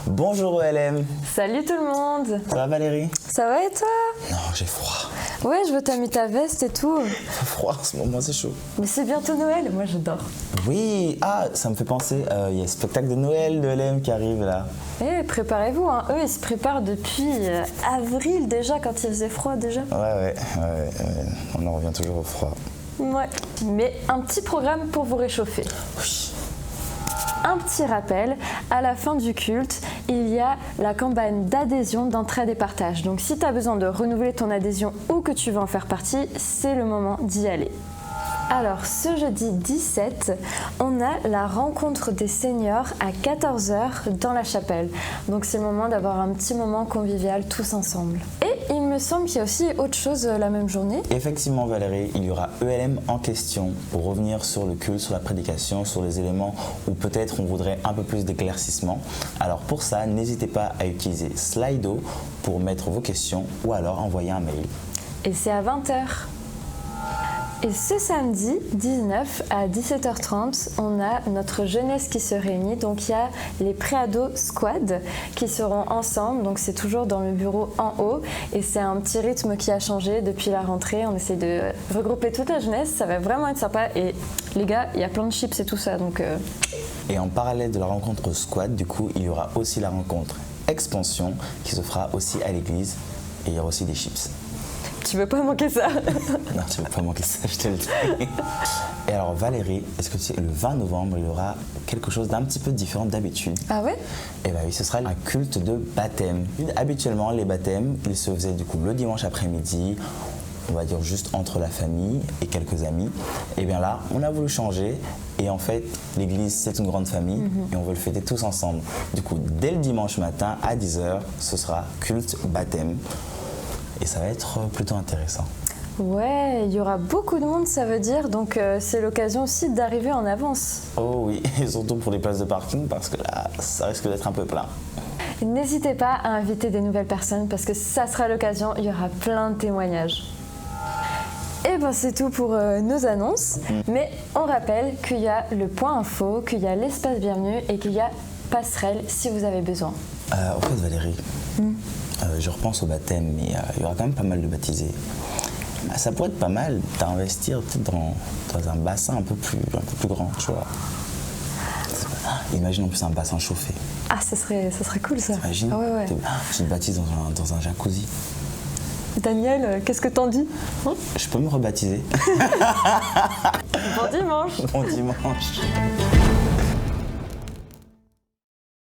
Bonjour OLM. Salut tout le monde. Ça va Valérie? Ça va et toi? Non, j'ai froid. Ouais, je veux t'as mis ta veste et tout. Froid en ce moment, c'est chaud. Mais c'est bientôt Noël, moi j'adore. Oui, ça me fait penser, il y a le spectacle de Noël de OLM qui arrive là. Eh, préparez-vous, hein. Eux ils se préparent depuis avril déjà, quand il faisait froid déjà. Ouais, on en revient toujours au froid. Ouais, mais un petit programme pour vous réchauffer. Oui. Un petit rappel, à la fin du culte, il y a la campagne d'adhésion, d'entraide et partage. Donc si tu as besoin de renouveler ton adhésion ou que tu veux en faire partie, c'est le moment d'y aller. Alors ce jeudi 17, on a la rencontre des seniors à 14h dans la chapelle. Donc c'est le moment d'avoir un petit moment convivial tous ensemble. Et il me semble qu'il y a aussi autre chose la même journée. Effectivement Valérie, il y aura ELM en question pour revenir sur le culte, sur la prédication, sur les éléments où peut-être on voudrait un peu plus d'éclaircissement. Alors pour ça, n'hésitez pas à utiliser Slido pour mettre vos questions ou alors envoyer un mail. Et c'est à 20h. Et ce samedi 19 à 17h30, on a notre jeunesse qui se réunit. Donc il y a les préados squad qui seront ensemble. Donc c'est toujours dans le bureau en haut. Et c'est un petit rythme qui a changé depuis la rentrée. On essaie de regrouper toute la jeunesse. Ça va vraiment être sympa. Et les gars, il y a plein de chips et tout ça. Donc Et en parallèle de la rencontre squad, du coup, il y aura aussi la rencontre expansion qui se fera aussi à l'église. Et il y aura aussi des chips. Tu veux pas manquer ça? Non, tu vas pas manquer ça, je te le dis. Et alors Valérie, est-ce que tu sais, le 20 novembre, il y aura quelque chose d'un petit peu différent d'habitude. Ah ouais? Et bien oui, ce sera un culte de baptême. Habituellement, les baptêmes, ils se faisaient du coup le dimanche après-midi, on va dire juste entre la famille et quelques amis. Et bien là, on a voulu changer. Et en fait, l'église, c'est une grande famille et on veut le fêter tous ensemble. Du coup, dès le dimanche matin à 10h, ce sera culte baptême. Et ça va être plutôt intéressant. Ouais, il y aura beaucoup de monde, ça veut dire, donc c'est l'occasion aussi d'arriver en avance. Oh oui, et surtout pour les places de parking, parce que là, ça risque d'être un peu plein. N'hésitez pas à inviter des nouvelles personnes, parce que ça sera l'occasion, il y aura plein de témoignages. Et ben c'est tout pour nos annonces, mais on rappelle qu'il y a le point info, qu'il y a l'espace bienvenue et qu'il y a passerelle si vous avez besoin. En fait, Valérie, je repense au baptême, mais il y aura quand même pas mal de baptisés. Ça pourrait être pas mal d'investir dans un bassin un peu plus grand, tu vois. Imagine en plus un bassin chauffé. Ah, ça serait cool ça. T'imagines? Ah ouais. Tu te baptises dans un jacuzzi. Daniel, qu'est-ce que t'en dis? Je peux me rebaptiser. Bon dimanche. Bon dimanche.